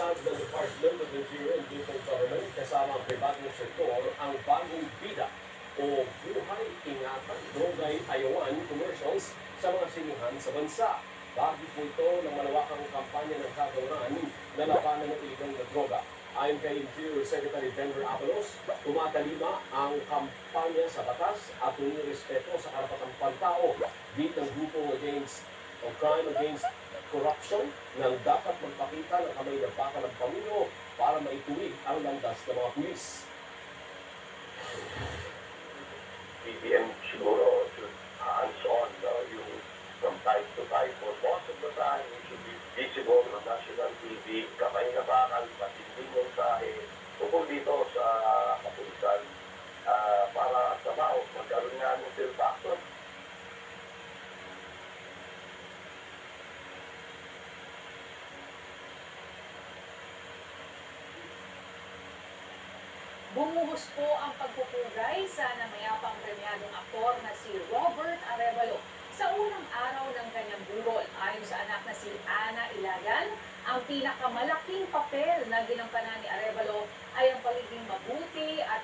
Ipinahayag ng Department of Interior and Local Government kasama ang pribadong sektor ang bagong bida o buhay ingatan drogay ayawan commercials sa mga sinihan sa bansa. Bahagi po ito ng malawakang kampanya ng kagawaran na labanan ng iligang na droga. Ayon kay Interior Secretary Denver Abalos, tumatalima ang kampanya sa batas at respeto sa karapatang pantao bitang grupo against o crime against corruption nang dapat magpakita ng kamay ng baka ng Pangulo para maituwid ang landas ng mga pulis. BBM siguro should hands-on yung from time to time for most of the time it should be visible on national TV, kamay na bakal, matinding mensahe tungkol dito sa kapulisan para sa bao, magkaroon nga ng fair factor. Bumuhos po ang pagpupugay sa namayapang premyadong aktor na si Robert Arevalo sa unang araw ng kanyang burol. Ayon sa anak na si Ana Ilagan, ang pinakamalaking papel na ginampanan ni Arevalo ay ang pagiging mabuti at